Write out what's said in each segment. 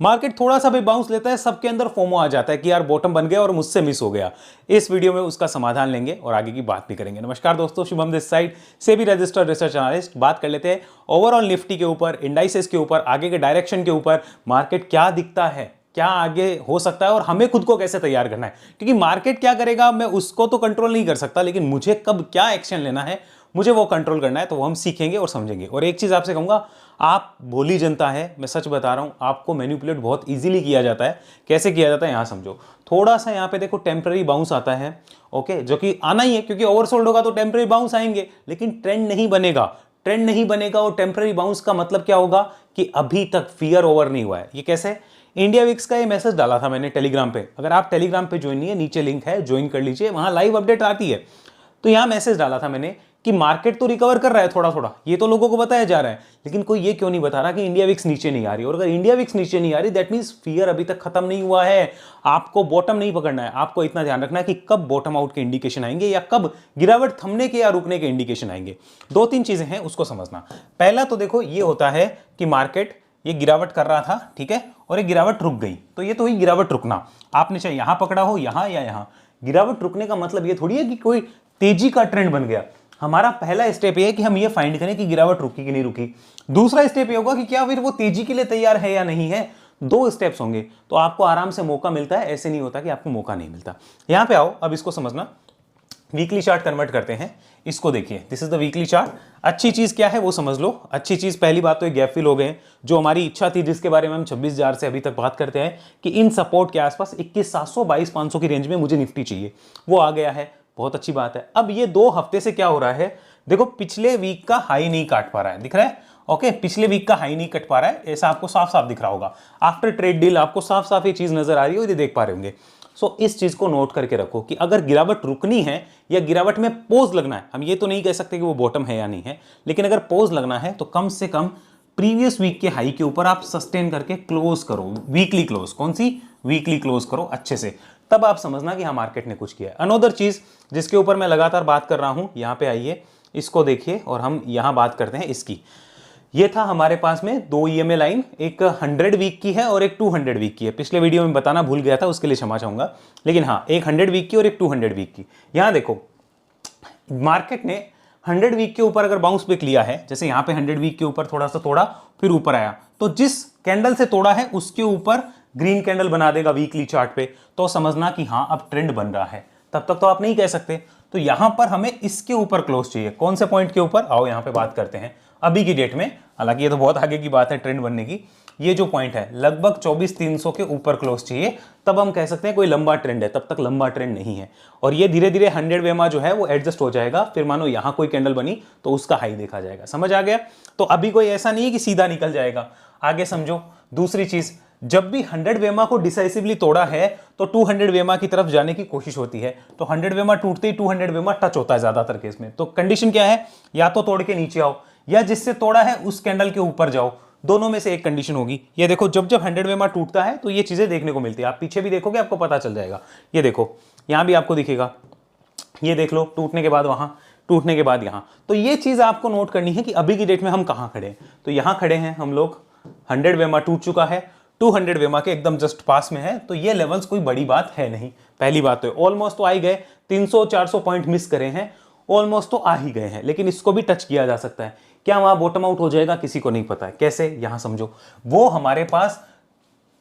Market थोड़ा सा भी बाउंस लेता है, सबके अंदर फोमो आ जाता है कि यार बॉटम बन गया और मुझसे मिस हो गया। इस वीडियो में उसका समाधान लेंगे और आगे की बात भी करेंगे। नमस्कार दोस्तों, शुभम दिस साइड से भी रजिस्टर्ड रिसर्च एनालिस्ट। बात कर लेते हैं ओवरऑल निफ्टी के ऊपर, इंडाइसेस के ऊपर, आगे के डायरेक्शन के ऊपर। मार्केट क्या दिखता है, क्या आगे हो सकता है और हमें खुद को कैसे तैयार करना है, क्योंकि मार्केट क्या करेगा मैं उसको तो कंट्रोल नहीं कर सकता, लेकिन मुझे कब क्या एक्शन लेना है मुझे वो कंट्रोल करना है। तो वो हम सीखेंगे और समझेंगे। और एक चीज आपसे कहूंगा, आप भोली जनता है, मैं सच बता रहा हूं, आपको मैनिपुलेट बहुत इजीली किया जाता है। कैसे किया जाता है यहां समझो। थोड़ा सा यहां पे देखो टेम्पररी बाउंस आता है, ओके, जो कि आना ही है क्योंकि ओवरसोल्ड होगा तो टेम्पररी बाउंस आएंगे, लेकिन ट्रेंड नहीं बनेगा। ट्रेंड नहीं बनेगा और टेम्पररी बाउंस का मतलब क्या होगा कि अभी तक फियर ओवर नहीं हुआ है। ये कैसे? इंडिया विक्स का ये मैसेज डाला था मैंने टेलीग्राम पे। अगर आप टेलीग्राम पे ज्वाइन नहीं है, नीचे लिंक है, ज्वाइन कर लीजिए, वहां लाइव अपडेट आती है। तो यहां मैसेज डाला था मैंने कि मार्केट तो रिकवर कर रहा है थोड़ा थोड़ा, ये तो लोगों को बताया जा रहा है, लेकिन कोई ये क्यों नहीं बता रहा कि इंडिया विक्स नीचे नहीं आ रही। और अगर इंडिया विक्स नीचे नहीं आ रही, दैट मींस फियर अभी तक खत्म नहीं हुआ है। आपको बॉटम नहीं पकड़ना है, आपको इतना ध्यान रखना है कि कब बॉटम आउट के इंडिकेशन आएंगे या कब गिरावट थमने के या रुकने के इंडिकेशन आएंगे। दो तीन चीजें हैं, उसको समझना। पहला तो देखो ये होता है कि मार्केट ये गिरावट कर रहा था, ठीक है, और ये गिरावट रुक गई, तो ये तो हुई गिरावट रुकना। आपने चाहे यहां पकड़ा हो, यहां या यहां। गिरावट रुकने का मतलब ये थोड़ी है कि कोई तेजी का ट्रेंड बन गया। हमारा पहला स्टेप ये है कि हम ये फाइंड करें कि गिरावट रुकी कि नहीं रुकी। दूसरा स्टेप ये होगा कि क्या फिर वो तेजी के लिए तैयार है या नहीं है। दो स्टेप्स होंगे तो आपको आराम से मौका मिलता है, ऐसे नहीं होता कि आपको मौका नहीं मिलता। यहां पे आओ, अब इसको समझना। वीकली चार्ट कन्वर्ट करते हैं, इसको देखिए, this is the weekly chart. अच्छी चीज क्या है वो समझ लो। अच्छी चीज पहली बात तो ये गैप फिल हो गए, जो हमारी इच्छा थी, जिसके बारे में हम 26,000 से अभी तक बात करते हैं कि इन सपोर्ट के आसपास 21,700 22,500 की रेंज में मुझे निफ्टी चाहिए, वो आ गया है, बहुत अच्छी बात है। अब ये 2 हफ्ते से क्या हो रहा है, देखो पिछले वीक का हाई नहीं काट पा रहा है, दिख रहा है, ओके, पिछले वीक का हाई नहीं कट पा रहा है, ऐसा आपको साफ साफ दिख रहा होगा। आफ्टर ट्रेड डील आपको साफ साफ ये चीज नजर आ रही है, ये देख पा रहे होंगे। सो इस चीज को नोट करके रखो कि अगर गिरावट रुकनी है या गिरावट में पोज लगना है, हम ये तो नहीं कह सकते कि वो बॉटम है या नहीं है, लेकिन अगर पोज लगना है तो कम से कम प्रीवियस वीक के हाई के ऊपर आप सस्टेन करके क्लोज करो, वीकली क्लोज। कौन सी? वीकली क्लोज करो अच्छे से, तब आप समझना कि हाँ मार्केट ने कुछ किया है। अनदर चीज जिसके ऊपर मैं लगातार बात कर रहा हूं, यहां पे आइए, इसको देखिए और हम यहां बात करते हैं इसकी। ये था हमारे पास में 2 ईएमए लाइन, एक 100 वीक की है और एक 200 वीक की है। पिछले वीडियो में बताना भूल गया था, उसके लिए क्षमा चाहूंगा, लेकिन हाँ, एक 100 वीक की और एक 200 वीक की। यहां देखो मार्केट ने 100 वीक के ऊपर अगर बाउंस बैक लिया है, जैसे यहां पे 100 वीक के ऊपर थोड़ा सा तोड़ा फिर ऊपर आया, तो जिस कैंडल से तोड़ा है उसके ऊपर ग्रीन कैंडल बना देगा वीकली चार्ट पे, तो समझना कि हाँ अब ट्रेंड बन रहा है। तब तक तो आप नहीं कह सकते। तो यहां पर हमें इसके ऊपर क्लोज चाहिए। कौन से पॉइंट के ऊपर? आओ यहां पे बात करते हैं अभी की डेट में, हालांकि ये तो बहुत आगे की बात है ट्रेंड बनने की। ये जो पॉइंट है लगभग 24,300 के ऊपर क्लोज चाहिए, तब हम कह सकते हैं कोई लंबा ट्रेंड है। तब तक लंबा ट्रेंड नहीं है और ये धीरे धीरे 100 वेमा जो है वो एडजस्ट हो जाएगा। फिर मानो यहां कोई कैंडल बनी तो उसका हाई देखा जाएगा। समझ आ गया? तो अभी कोई ऐसा नहीं है कि सीधा निकल जाएगा, आगे समझो। दूसरी चीज, जब भी 100 वेमा को डिसाइसिवली तोड़ा है तो 200 वेमा की तरफ जाने की कोशिश होती है। तो 100 वेमा टूटते ही 200 वेमा टच होता है ज्यादातर केस में। तो कंडीशन क्या है? या तो तोड़ के नीचे आओ या जिससे तोड़ा है उस कैंडल के ऊपर जाओ, दोनों में से एक कंडीशन होगी। ये देखो जब जब 100 वेमा टूटता है तो ये चीजें देखने को मिलती है। आप पीछे भी देखोगे आपको पता चल जाएगा। ये देखो यहां भी आपको दिखेगा, ये देख लो, टूटने के बाद वहां, टूटने के बाद यहां। तो ये चीज आपको नोट करनी है कि अभी की डेट में हम कहां खड़े हैं। तो यहां खड़े हैं हम लोग, 100 वेमा टूट चुका है, 200 वेमा के एकदम जस्ट पास में है, तो ये लेवल्स कोई बड़ी बात है नहीं। पहली बात तो ऑलमोस्ट तो आ ही गए, 300-400 पॉइंट मिस करे हैं, ऑलमोस्ट तो आ ही गए हैं, लेकिन इसको भी टच किया जा सकता है। क्या वहां बॉटम आउट हो जाएगा किसी को नहीं पता है। कैसे? यहां समझो, वो हमारे पास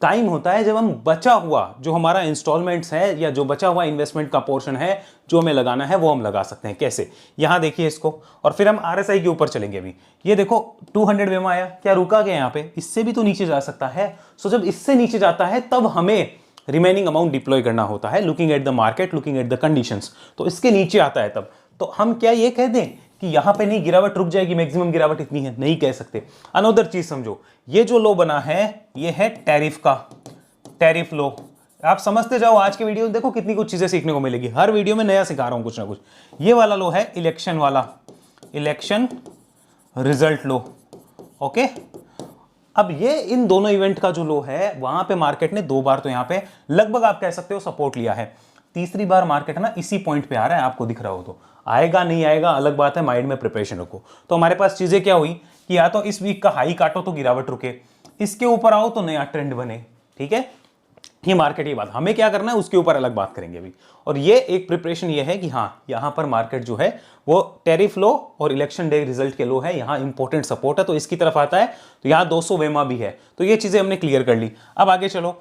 टाइम होता है जब हम बचा हुआ जो हमारा इंस्टॉलमेंट्स है या जो बचा हुआ इन्वेस्टमेंट का पोर्शन है जो हमें लगाना है वो हम लगा सकते हैं। कैसे? यहां देखिए इसको, और फिर हम आरएसआई के ऊपर चलेंगे। अभी ये देखो 200 वेमा आया, क्या रुका गया यहाँ पे? इससे भी तो नीचे जा सकता है। सो जब इससे नीचे जाता है तब हमें रिमेनिंग अमाउंट डिप्लॉय करना होता है, looking at the market, looking at the conditions. तो इसके नीचे आता है तब, तो हम क्या ये कह दें कि यहां पे नहीं गिरावट रुक जाएगी, मैक्सिमम गिरावट इतनी है? नहीं कह सकते। अनदर चीज समझो, ये जो लो बना है ये है टैरिफ का, टैरिफ लो। आप समझते जाओ, आज के वीडियो में देखो कितनी कुछ चीजें सीखने को मिलेगी। हर वीडियो में नया सिखा रहा हूं कुछ ना कुछ। ये वाला लो है इलेक्शन वाला, इलेक्शन रिजल्ट लो, ओके। अब ये इन दोनों इवेंट का जो लो है, वहां पे मार्केट ने 2 बार तो यहां पे लगभग आप कह सकते हो सपोर्ट लिया है। तीसरी बार मार्केट ना इसी पॉइंट पे आ रहा है, आपको दिख रहा हो तो। आएगा नहीं आएगा अलग बात है, माइंड में प्रिपरेशन रखो। तो हमारे पास चीजें क्या हुई कि या तो इस वीक का हाई काटो तो गिरावट रुके, इसके ऊपर आओ तो नया ट्रेंड बने, ठीक है। ये मार्केट की बात, हमें क्या करना है उसके ऊपर अलग बात करेंगे अभी। और ये एक प्रिपरेशन ये है कि हाँ यहां पर मार्केट जो है वो टैरिफ लो और इलेक्शन डे रिजल्ट के लो है, यहां इंपॉर्टेंट सपोर्ट है तो इसकी तरफ आता है, तो यहां 200 वेमा भी है, तो ये चीजें हमने क्लियर कर ली। अब आगे चलो,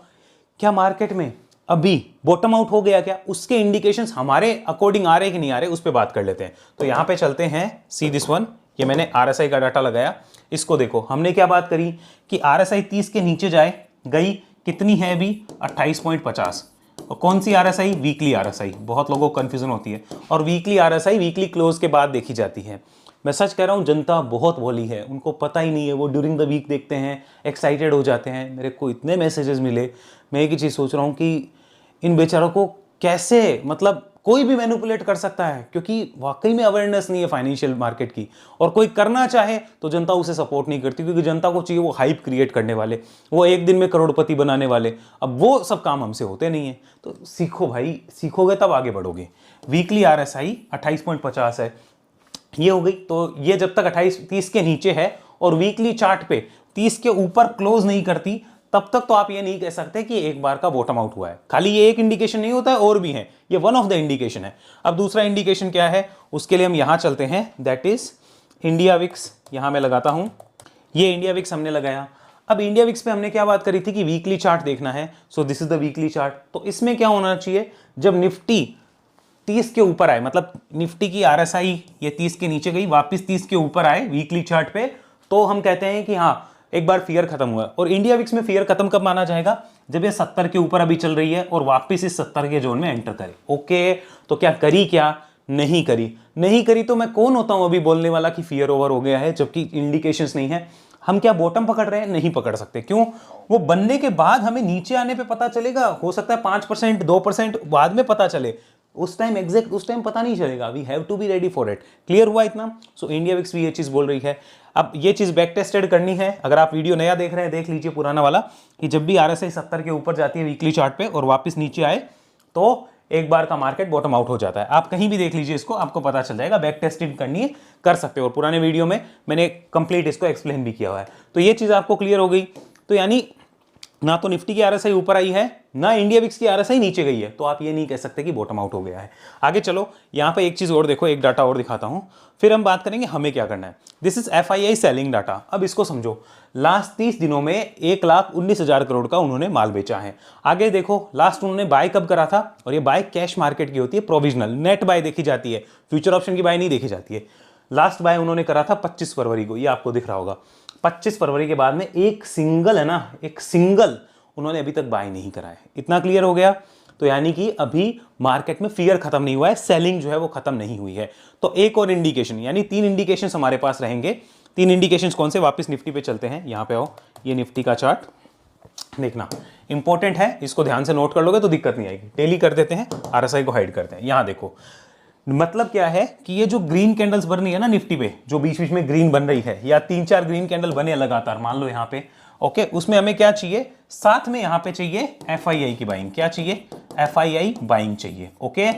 क्या मार्केट में अभी बॉटम आउट हो गया क्या, उसके इंडिकेशंस हमारे अकॉर्डिंग आ रहे कि नहीं आ रहे, उस पर बात कर लेते हैं। तो यहां पे चलते हैं, सी दिस वन, ये मैंने RSI का डाटा लगाया, इसको देखो। हमने क्या बात करी कि RSI 30 के नीचे जाए, गई कितनी है अभी 28.50। और कौन सी RSI? वीकली RSI, बहुत लोगों को कंफ्यूजन होती है। और वीकली RSI वीकली क्लोज के बाद देखी जाती है। मैं सच कह रहा हूं, जनता बहुत भोली है, उनको पता ही नहीं है, वो ड्यूरिंग द वीक देखते हैं, एक्साइटेड हो जाते हैं। मेरे को इतने मैसेजेस मिले, मैं एक ही चीज़ सोच रहा हूँ कि इन बेचारों को कैसे, मतलब कोई भी मैनिपुलेट कर सकता है, क्योंकि वाकई में अवेयरनेस नहीं है फाइनेंशियल मार्केट की। और कोई करना चाहे तो जनता उसे सपोर्ट नहीं करती, क्योंकि जनता को चाहिए वो हाइप क्रिएट करने वाले, वो एक दिन में करोड़पति बनाने वाले। अब वो सब काम हमसे होते नहीं है। तो सीखो भाई, सीखोगे तब आगे बढ़ोगे। वीकली RSI 28.50 है, ये हो गई। तो ये जब तक 30 के नीचे है और वीकली चार्ट पे 30 के ऊपर क्लोज नहीं करती, तब तक तो आप ये नहीं कह सकते कि एक बार का बॉटम आउट हुआ है। खाली ये एक इंडिकेशन नहीं होता है, और भी है, ये वन ऑफ द इंडिकेशन है। अब दूसरा इंडिकेशन क्या है, उसके लिए हम यहां चलते हैं, दैट इज इंडिया विक्स। यहां मैं लगाता हूं, ये इंडिया विक्स हमने लगाया। अब इंडिया विक्स पे हमने क्या बात करी थी कि वीकली चार्ट देखना है, so this is the weekly chart. तो इसमें क्या होना चाहिए, जब निफ्टी 30 के ऊपर आए, मतलब निफ्टी की RSI ये 30 के नीचे गई, वापस 30 के ऊपर आए वीकली चार्ट पे, तो हम कहते हैं कि हाँ एक बार फियर खत्म हुआ। और इंडिया विक्स में फियर खत्म कब माना जाएगा, जब ये 70 के ऊपर अभी चल रही है और वापस इस 70 के जोन में एंटर करे। ओके, तो क्या करी, क्या नहीं करी? नहीं करी तो मैं कौन होता हूं अभी बोलने वाला कि फियर ओवर हो गया है, जबकि इंडिकेशंस नहीं है। हम क्या बॉटम पकड़ रहे हैं? नहीं पकड़ सकते। क्यों? वो बनने के बाद हमें नीचे आने पे पता चलेगा, हो सकता है 5% 2% बाद में पता चले, उस टाइम एग्जैक्ट उस टाइम पता नहीं चलेगा। We have to be ready for it. Clear हुआ इतना? सो इंडिया विक्स भी ये चीज बोल रही है। अब ये चीज बैक टेस्टेड करनी है, अगर आप वीडियो नया देख रहे हैं देख लीजिए पुराना वाला, कि जब भी RSI 70 के ऊपर जाती है वीकली चार्ट पे और वापस नीचे आए, तो एक बार का मार्केट बॉटम आउट हो जाता है। आप कहीं भी देख लीजिए इसको, आपको पता चल जाएगा। बैक टेस्टिंग करनी है, कर सकते हो, और पुराने वीडियो में मैंने कंप्लीट इसको एक्सप्लेन भी किया हुआ है। तो ये चीज आपको क्लियर हो गई। तो यानी ना तो निफ्टी की RSI ऊपर आई है, ना इंडिया विक्स की RSI नीचे गई है, तो आप ये नहीं कह सकते कि बॉटम आउट हो गया है। आगे चलो, यहां पे एक चीज और देखो, एक डाटा और दिखाता हूं, फिर हम बात करेंगे हमें क्या करना है। This is FII selling data. अब इसको समझो, लास्ट 30 दिनों में 1,19,000 करोड़ का उन्होंने माल बेचा है। आगे देखो, लास्ट उन्होंने बाय कब करा था, और ये बाय कैश मार्केट की होती है, प्रोविजनल नेट बाय देखी जाती है, फ्यूचर ऑप्शन की बाय नहीं देखी जाती है। लास्ट बाय उन्होंने करा था 25 फरवरी को, ये आपको दिख रहा होगा। 25 फरवरी के बाद में एक सिंगल है ना, एक सिंगल उन्होंने अभी तक बाय नहीं करा है। इतना क्लियर हो गया? तो यानी कि अभी मार्केट में फियर खत्म नहीं हुआ है, सेलिंग जो है वो खत्म नहीं हुई है। तो एक और इंडिकेशन, यानी 3 इंडिकेशंस हमारे पास रहेंगे। 3 इंडिकेशंस कौन से? वापस निफ्टी पे चलते हैं, यहां पे आओ, ये निफ्टी का चार्ट देखना इंपॉर्टेंट है, इसको ध्यान से नोट कर लोगे तो दिक्कत नहीं आएगी। डेली कर देते हैं, RSI को हाइड करते हैं। यहां देखो, मतलब क्या है कि ये जो ग्रीन कैंडल्स बन रही है ना निफ्टी पे, जो बीच बीच में ग्रीन बन रही है, या 3-4 ग्रीन कैंडल बने लगातार, मान लो यहां पे, ओके, उसमें हमें क्या चाहिए, साथ में यहां पे चाहिए FII की बाइंग। क्या चाहिए? FII बाइंग चाहिए। ओके,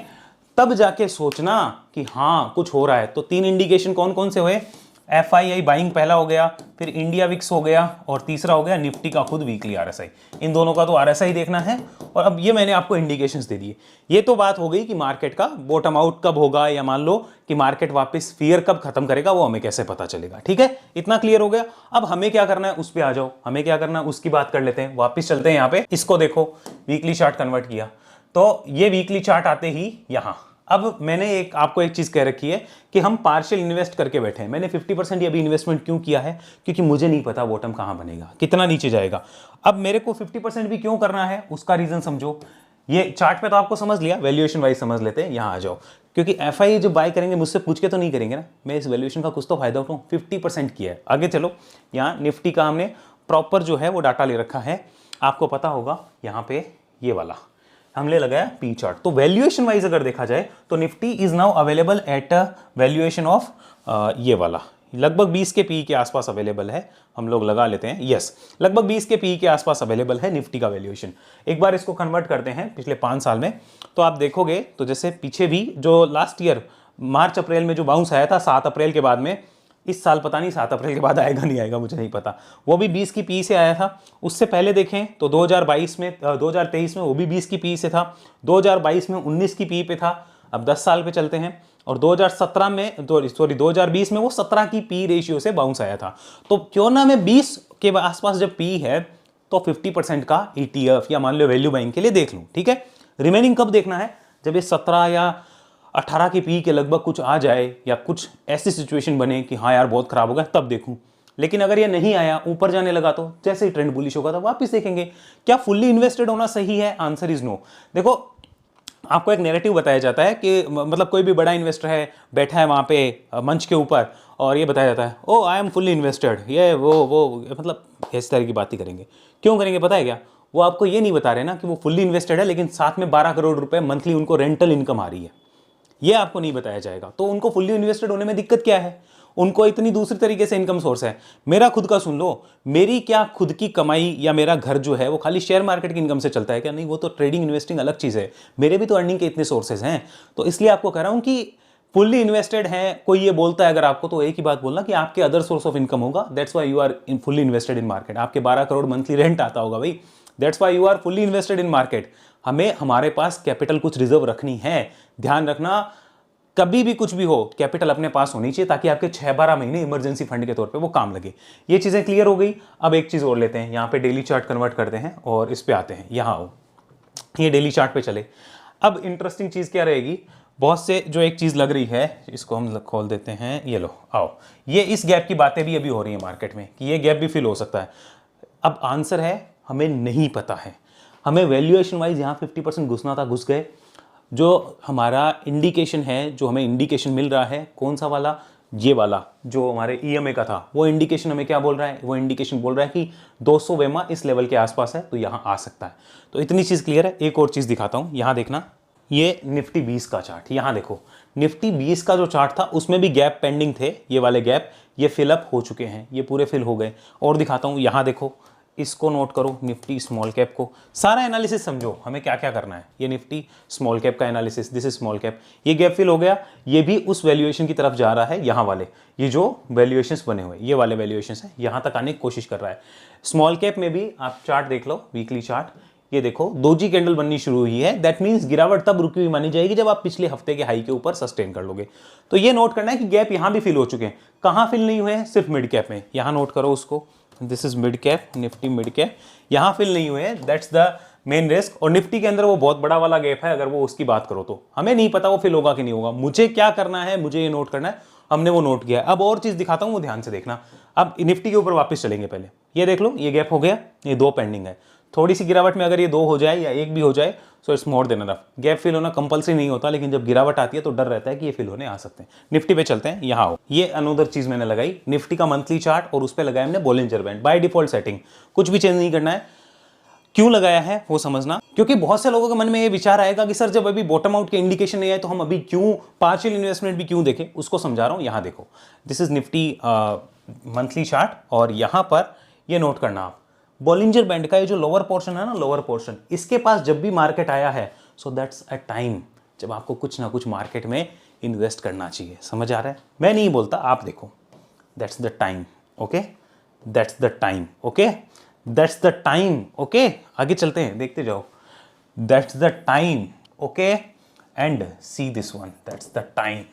तब जाके सोचना कि हाँ कुछ हो रहा है। तो 3 इंडिकेशन कौन कौन से हुए? FII बाइंग पहला हो गया, फिर इंडिया विक्स हो गया, और तीसरा हो गया निफ्टी का खुद वीकली RSI। इन दोनों का तो RSI देखना है। और अब ये मैंने आपको इंडिकेशंस दे दिए। ये तो बात हो गई कि मार्केट का बॉटम आउट कब होगा, या मान लो कि मार्केट वापस फियर कब खत्म करेगा, वो हमें कैसे पता चलेगा। ठीक है, इतना क्लियर हो गया। अब हमें क्या करना है उस पर आ जाओ, हमें क्या करना है उसकी बात कर लेते हैं। वापिस चलते हैं यहाँ पे, इसको देखो, वीकली चार्ट कन्वर्ट किया, तो ये वीकली चार्ट आते ही यहां, अब मैंने आपको एक चीज कह रखी है कि हम पार्शियल इन्वेस्ट करके बैठे हैं। मैंने 50% अभी इन्वेस्टमेंट क्यों किया है? क्योंकि मुझे नहीं पता बॉटम कहां बनेगा, कितना नीचे जाएगा। अब मेरे को 50% भी क्यों करना है, उसका रीजन समझो। ये चार्ट पे तो आपको समझ लिया, वैल्यूएशन वाइज समझ लेते हैं। यहां आ जाओ, क्योंकि FII जो बाय करेंगे मुझसे पूछ के तो नहीं करेंगे ना, मैं इस वैल्यूएशन का कुछ तो फायदा उठाऊं। 50% किया है। आगे चलो, यहाँ निफ्टी का हमने प्रॉपर जो है वो डाटा ले रखा है, आपको पता होगा। यहाँ पे ये वाला हमने लगाया P चार्ट। तो वैल्यूएशन वाइज अगर देखा जाए तो Nifty is now available at a valuation of ये वाला लगभग 20 के पी के आसपास अवेलेबल है। हम लोग लगा लेते हैं, यस, लगभग 20 के पी के आसपास अवेलेबल है निफ्टी का वैल्यूएशन। एक बार इसको कन्वर्ट करते हैं पिछले 5 साल में, तो आप देखोगे तो जैसे पीछे भी जो लास्ट ईयर मार्च अप्रैल में जो बाउंस आया था 7 अप्रैल के बाद में, इस साल पता नहीं 7 अप्रैल के बाद आएगा नहीं आएगा मुझे नहीं पता, वो भी 20 की पी से आया था। उससे पहले देखें तो 2022 में 2023 में वो भी 20 की पी से था, 2022 में 19 की पी पे था। अब 10 साल पे चलते हैं और 2017 में 2020 में वो 17 की पी रेशियो से बाउंस आया था। तो क्यों ना मैं 20 के आसपास जब पी है तो 50% का ETF या मान लो वैल्यू बाइंग के लिए देख लूँ, ठीक है। रिमेनिंग कब देखना है, जब ये 17 या 18 की पी के लगभग कुछ आ जाए या कुछ ऐसी सिचुएशन बने कि हाँ यार बहुत खराब हो गया, तब देखूं। लेकिन अगर ये नहीं आया, ऊपर जाने लगा, तो जैसे ही ट्रेंड बुलिश होगा तो वापस देखेंगे। क्या फुल्ली इन्वेस्टेड होना सही है? Answer is no. देखो, आपको एक नैरेटिव बताया जाता है कि मतलब कोई भी बड़ा इन्वेस्टर है, बैठा है वहाँ पे मंच के ऊपर, और ये बताया जाता है ओ आई एम फुल्ली इन्वेस्टेड, ये वो मतलब इस तरह की बात ही करेंगे। क्यों करेंगे पता है क्या? वो आपको ये नहीं बता रहे ना कि वो फुल्ली इन्वेस्टेड है, लेकिन साथ में 12 करोड़ रुपए मंथली उनको रेंटल इनकम आ रही है, ये आपको नहीं बताया जाएगा। तो उनको फुल्ली इन्वेस्टेड होने में दिक्कत क्या है? उनको इतनी दूसरी तरीके से इनकम सोर्स है। मेरा खुद का सुन लो, मेरी क्या खुद की कमाई या मेरा घर जो है वो खाली शेयर मार्केट की इनकम से चलता है क्या? नहीं, वो तो ट्रेडिंग इन्वेस्टिंग अलग चीज़ है। मेरे भी तो अर्निंग के इतने सोर्सेज हैं। तो इसलिए आपको कह रहा हूं कि फुल्ली इन्वेस्टेड है, कोई ये बोलता है अगर आपको, तो एक ही बात बोलना कि आपके अदर सोर्स ऑफ इनकम होगा, that's why you are in fully invested in market. आपके 12 करोड़ मंथली रेंट आता होगा भाई, that's why you are fully invested in market. हमें हमारे पास कैपिटल कुछ रिजर्व रखनी है। ध्यान रखना, कभी भी कुछ भी हो, कैपिटल अपने पास होनी चाहिए ताकि आपके 6-12 महीने इमरजेंसी फंड के तौर पे वो काम लगे। ये चीज़ें क्लियर हो गई। अब एक चीज़ और लेते हैं, यहाँ पे डेली चार्ट कन्वर्ट करते हैं और इस पे आते हैं। यहाँ आओ, ये डेली चार्ट पे चले। अब इंटरेस्टिंग चीज़ क्या रहेगी, बहुत से जो एक चीज़ लग रही है, इसको हम खोल देते हैं, ये लो आओ। ये इस गैप की बातें भी अभी हो रही है मार्केट में कि ये गैप भी फिल हो सकता है। अब आंसर है हमें नहीं पता है। हमें वैल्यूएशन वाइज यहाँ 50% घुसना था, घुस गए। जो हमारा इंडिकेशन है, जो हमें इंडिकेशन मिल रहा है, कौन सा वाला? ये वाला जो हमारे EMA का था, वो इंडिकेशन हमें क्या बोल रहा है? वो इंडिकेशन बोल रहा है कि 200 वेमा इस लेवल के आसपास है, तो यहाँ आ सकता है। तो इतनी चीज़ क्लियर है। एक और चीज़ दिखाता हूँ, यहाँ देखना, ये निफ्टी 20 का चार्ट। यहाँ देखो, निफ्टी 20 का जो चार्ट था उसमें भी गैप पेंडिंग थे, ये वाले गैप, ये फिलअप हो चुके हैं, ये पूरे फिल हो गए। और दिखाता हूँ, यहाँ देखो, इसको नोट करो, निफ्टी स्मॉल कैप को। सारा एनालिसिस समझो हमें क्या क्या करना है। ये निफ्टी स्मॉल कैप का analysis, this is small cap, ये गैप फिल हो गया, ये भी उस वैल्यूएशन की तरफ जा रहा है। यहाँ वाले ये जो वैल्यूएशंस बने हुए, ये वाले वैल्यूएशंस हैं, यहाँ तक आने की कोशिश कर रहा है। स्मॉल कैप में भी आप चार्ट देख लो, वीकली चार्ट, ये देखो दोजी कैंडल बननी शुरू हुई है। दैट मींस गिरावट तब रुकी हुई मानी जाएगी जब आप पिछले हफ्ते के हाई के ऊपर सस्टेन कर लोगे। तो ये नोट करना है कि गैप यहां भी फिल हो चुके हैं। कहां फिल नहीं हुए हैं? सिर्फ मिड कैप में। यहां नोट करो उसको, this is mid cap, Nifty mid cap, यहां फिल नहीं हुए हैं, दैट्स द मेन रिस्क। और निफ्टी के अंदर वो बहुत बड़ा वाला गैप है, अगर वो उसकी बात करो तो हमें नहीं पता वो फिल होगा कि नहीं होगा। मुझे क्या करना है, मुझे ये नोट करना है, हमने वो नोट किया है। अब और चीज दिखाता हूं, वो ध्यान से देखना। अब निफ्टी के ऊपर वापस चलेंगे। पहले ये देख लो, ये गैप हो गया, ये 2 पेंडिंग है। थोड़ी सी गिरावट में अगर ये 2 हो जाए या 1 भी हो जाए, so it's more than enough. Gap fill होना कंपल्सरी नहीं होता, लेकिन जब गिरावट आती है तो डर रहता है कि ये फिल होने आ सकते हैं। निफ्टी पे चलते हैं, यहाँ आओ। ये अनदर चीज मैंने लगाई, निफ्टी का मंथली चार्ट, और उस पर लगाया हमने Bollinger band. By default setting, कुछ भी चेंज नहीं करना है। क्यों लगाया है वो समझना, क्योंकि बहुत से लोगों के मन में ये विचार आएगा कि सर जब अभी बॉटम आउट के इंडिकेशन नहीं आए तो हम अभी क्यों पार्शियल इन्वेस्टमेंट भी क्यों देखें। उसको समझा रहा हूं। यहां देखो, this is Nifty monthly chart, और यहां पर ये नोट करना आप, बॉलिंजर बैंड का ये जो लोअर पोर्शन है ना, लोअर पोर्शन, इसके पास जब भी मार्केट आया है, सो दैट्स अ टाइम जब आपको कुछ ना कुछ मार्केट में इन्वेस्ट करना चाहिए। समझ आ रहा है? मैं नहीं बोलता, आप देखो, that's the time. Okay, that's the time. Okay, that's the time. Okay, आगे चलते हैं, देखते जाओ। That's the time. Okay, and see this one, that's the time.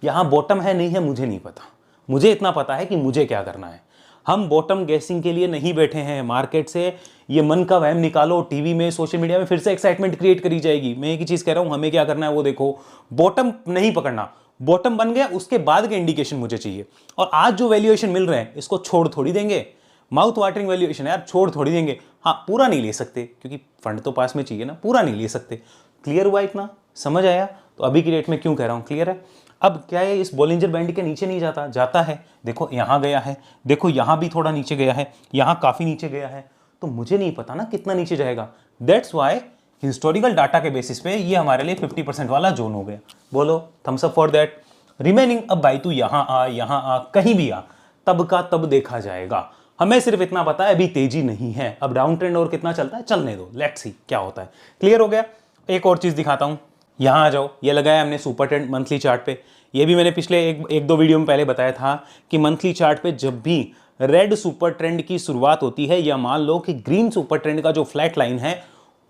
यहां बॉटम है नहीं है मुझे नहीं पता, मुझे इतना पता है कि मुझे क्या करना है। हम बॉटम गैसिंग के लिए नहीं बैठे हैं। मार्केट से ये मन का वहम निकालो, टीवी में सोशल मीडिया में फिर से एक्साइटमेंट क्रिएट करी जाएगी। मैं एक ही चीज कह रहा हूं, हमें क्या करना है वो देखो। बॉटम नहीं पकड़ना, बॉटम बन गया उसके बाद के इंडिकेशन मुझे चाहिए। और आज जो वैल्यूएशन मिल रहे हैं इसको छोड़ थोड़ी देंगे, माउथ वाटरिंग वैल्यूएशन है यार, छोड़ थोड़ी देंगे। हाँ, पूरा नहीं ले सकते क्योंकि फंड तो पास में चाहिए ना, पूरा नहीं ले सकते। क्लियर हुआ इतना? समझ आया? तो अभी की डेट में क्यों कह रहा हूं क्लियर है। अब क्या है, इस बॉलिंजर बैंड के नीचे नहीं जाता, जाता है। देखो यहां गया है, देखो यहां भी थोड़ा नीचे गया है, यहां काफी नीचे गया है, तो मुझे नहीं पता ना कितना नीचे जाएगा। दैट्स वाई हिस्टोरिकल डाटा के बेसिस पे ये हमारे लिए 50% वाला जोन हो गया। बोलो thumbs up for that. Remaining, अब भाई तू यहां आ, कहीं भी आ, तब का तब देखा जाएगा। हमें सिर्फ इतना पता है अभी तेजी नहीं है, अब डाउन ट्रेंड और कितना चलता है चलने दो, लेट्स सी क्या होता है। क्लियर हो गया? एक और चीज दिखाता हूं, यहाँ आ जाओ, ये लगाया हमने सुपर ट्रेंड मंथली चार्ट पे। ये भी मैंने पिछले एक दो वीडियो में पहले बताया था कि मंथली चार्ट पे जब भी रेड सुपर ट्रेंड की शुरुआत होती है या मान लो कि ग्रीन सुपर ट्रेंड का जो फ्लैट लाइन है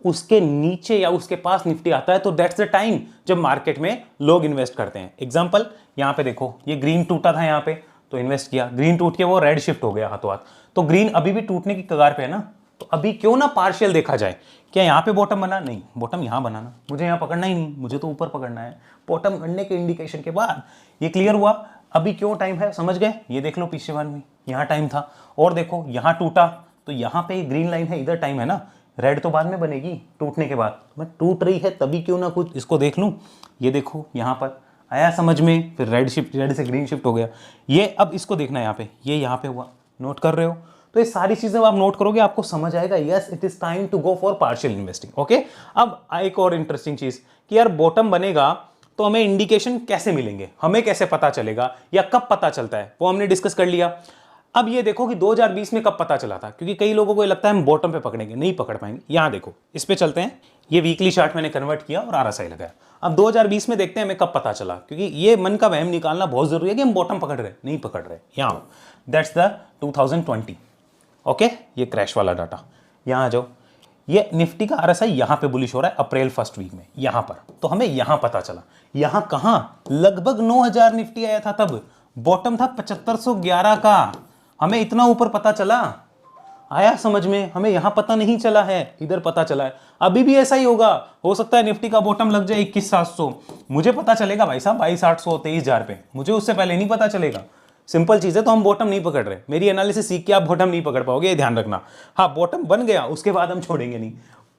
उसके नीचे या उसके पास निफ्टी आता है, तो दैट्स द टाइम जब मार्केट में लोग इन्वेस्ट करते हैं। एग्जांपल यहाँ पे देखो, ये ग्रीन टूटा था यहाँ पे तो इन्वेस्ट किया, ग्रीन टूट के वो रेड शिफ्ट हो गया हाथों हाथ, तो ग्रीन अभी भी टूटने की कगार पे है ना, तो अभी क्यों ना पार्शियल देखा जाए। क्या यहाँ पे बॉटम बना? नहीं, बॉटम यहाँ बनाना, मुझे यहाँ पकड़ना ही नहीं, मुझे तो ऊपर पकड़ना है। बॉटम बनने के इंडिकेशन के बाद ये क्लियर हुआ, अभी क्यों टाइम है, समझ गए? ये देख लो पिछले बार में यहाँ टाइम था, और देखो यहाँ टूटा तो यहाँ पे ग्रीन लाइन है, इधर टाइम है ना, रेड तो बाद में बनेगी टूटने के बाद, मैं टूट रही है तभी क्यों ना कुछ इसको देख लूँ। ये देखो यहाँ पर आया समझ में, फिर रेड से ग्रीन शिफ्ट हो गया। ये अब इसको देखना है यहाँ पे, ये यहाँ पे हुआ, नोट कर रहे हो? तो ये सारी चीजें आप नोट करोगे आपको समझ आएगा, yes it is time to go for partial investing. Okay, अब एक और इंटरेस्टिंग चीज कि यार बॉटम बनेगा तो हमें इंडिकेशन कैसे मिलेंगे, हमें कैसे पता चलेगा या कब पता चलता है, वो हमने डिस्कस कर लिया। अब ये देखो कि 2020 में कब पता चला था, क्योंकि कई लोगों को लगता है हम बॉटम पे पकड़ेंगे, नहीं पकड़ पाएंगे। यहां देखो, इस पे चलते हैं, ये वीकली चार्ट मैंने कन्वर्ट किया और RSI लगाया। अब 2020 में देखते हैं हमें कब पता चला, क्योंकि ये मन का वहम निकालना बहुत जरूरी है कि हम बॉटम पकड़ रहे, नहीं पकड़ रहे। यहां दैट्स द 2020। ओके, ये क्रैश वाला डाटा। यहां आ जाओ, ये निफ्टी का RSI यहां पे बुलिश हो रहा है अप्रैल फर्स्ट वीक में, यहां पर, तो हमें यहां पता चला। यहां कहां, लगभग 9000 निफ्टी आया था, तब बॉटम था 7511 का, हमें इतना ऊपर पता चला। आया समझ में? हमें यहां पता नहीं चला है, इधर पता चला है। अभी भी ऐसा ही होगा, हो सकता है निफ्टी का बॉटम लग जाए 21700, मुझे पता चलेगा भाई साहब 22800 23000 पे, मुझे उससे पहले नहीं पता चलेगा। सिंपल चीज है, तो हम बॉटम नहीं पकड़ रहे। मेरी एनालिसिस सीख के आप बॉटम नहीं पकड़ पाओगे, ये ध्यान रखना। हाँ, बॉटम बन गया उसके बाद हम छोड़ेंगे नहीं,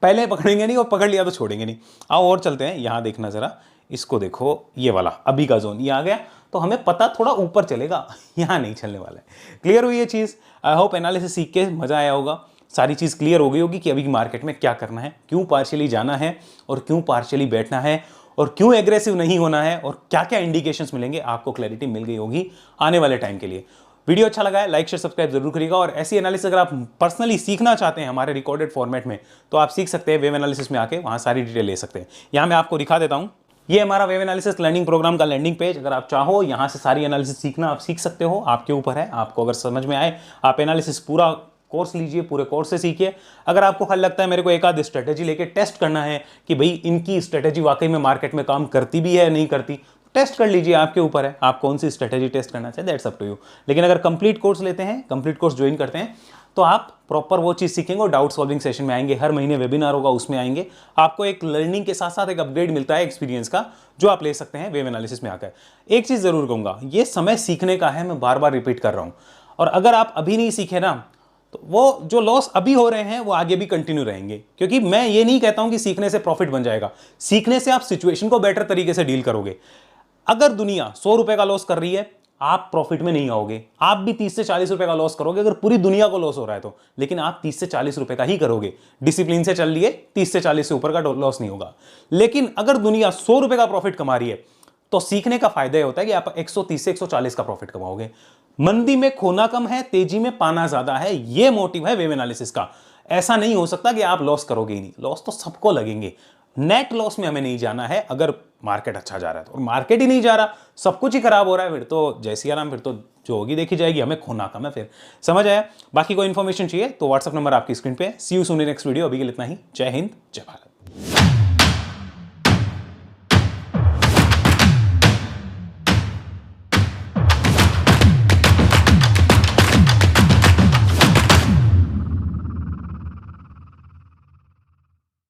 पहले पकड़ेंगे नहीं और पकड़ लिया तो छोड़ेंगे नहीं। आओ और चलते हैं, यहां देखना जरा, इसको देखो, ये वाला अभी का जोन ये आ गया, तो हमें पता थोड़ा ऊपर चलेगा, यहाँ नहीं चलने वाला है। क्लियर हुई ये चीज़? आई होप एनालिसिस सीख के मजा आया होगा, सारी चीज़ क्लियर हो गई होगी कि अभी मार्केट में क्या करना है, क्यों पार्शियली जाना है और क्यों पार्शियली बैठना है और क्यों एग्रेसिव नहीं होना है और क्या क्या इंडिकेशंस मिलेंगे, आपको क्लैरिटी मिल गई होगी आने वाले टाइम के लिए। वीडियो अच्छा लगा है लाइक शेयर सब्सक्राइब जरूर करिएगा, और ऐसी एनालिसिस अगर आप पर्सनली सीखना चाहते हैं हमारे रिकॉर्डेड फॉर्मेट में, तो आप सीख सकते हैं वेव एनालिसिस में आके, वहाँ सारी डिटेल ले सकते हैं। यहाँ मैं आपको दिखा देता हूँ, ये हमारा वेव एनालिसिस लर्निंग प्रोग्राम का लैंडिंग पेज। अगर आप चाहो यहाँ से सारी एनालिसिस सीखना आप सीख सकते हो, आपके ऊपर है। आपको अगर समझ में आए आप एनालिसिस पूरा कोर्स लीजिए, पूरे कोर्स से सीखिए। अगर आपको हल लगता है मेरे को एक आध स्ट्रेटेजी लेके टेस्ट करना है कि भाई इनकी स्ट्रेटेजी वाकई में मार्केट में काम करती भी है नहीं करती, टेस्ट कर लीजिए, आपके ऊपर है आप कौन सी स्ट्रेटेजी टेस्ट करना चाहिए, दैट्स अप टू यू। लेकिन अगर कंप्लीट कोर्स लेते हैं, कंप्लीट कोर्स ज्वाइन करते हैं, तो आप प्रॉपर वो चीज़ सीखेंगे और डाउट सॉल्विंग सेशन में आएंगे। हर महीने वेबिनार होगा, उसमें आएंगे। आपको एक लर्निंग के साथ साथ एक अपग्रेड मिलता है एक्सपीरियंस का, जो आप ले सकते हैं वेव एनालिसिस में आकर। एक चीज़ जरूर कहूँगा, ये समय सीखने का है, मैं बार बार रिपीट कर रहा हूँ। और अगर आप अभी नहीं सीखे ना, तो वो जो लॉस अभी हो रहे हैं वो आगे भी कंटिन्यू रहेंगे। क्योंकि मैं ये नहीं कहता हूँ कि सीखने से प्रॉफिट बन जाएगा, सीखने से आप सिचुएशन को बेटर तरीके से डील करोगे। अगर दुनिया 100 रुपए का लॉस कर रही है, आप प्रॉफिट में नहीं आओगे, आप भी 30 से 40 रुपए का लॉस करोगे अगर पूरी दुनिया को लॉस हो रहा है तो। लेकिन आप 30 से 40 रुपए का ही करोगे, डिसिप्लिन से चल लिए, 30 से 40 से ऊपर का लॉस नहीं होगा। लेकिन अगर दुनिया 100 रुपए का प्रॉफिट कमा रही है, तो सीखने का फायदा यह होता है कि आप 130 से 140 का प्रॉफिट कमाओगे। मंदी में खोना कम है, तेजी में पाना ज्यादा है, यह मोटिव है वेव एनालिसिस का। ऐसा नहीं हो सकता कि आप लॉस करोगे ही नहीं, लॉस तो सबको लगेंगे। नेट लॉस में हमें नहीं जाना है अगर मार्केट अच्छा जा रहा है तो, और मार्केट ही नहीं जा रहा, सब कुछ ही खराब हो रहा है, फिर तो जैसी आराम, फिर तो जो होगी देखी जाएगी, हमें खोना कम है। फिर समझ आया? बाकी कोई इन्फॉर्मेशन चाहिए तो व्हाट्सएप नंबर आपकी स्क्रीन पे है। See you soon in next video. अभी के लिए इतना ही। जय हिंद, जय भारत।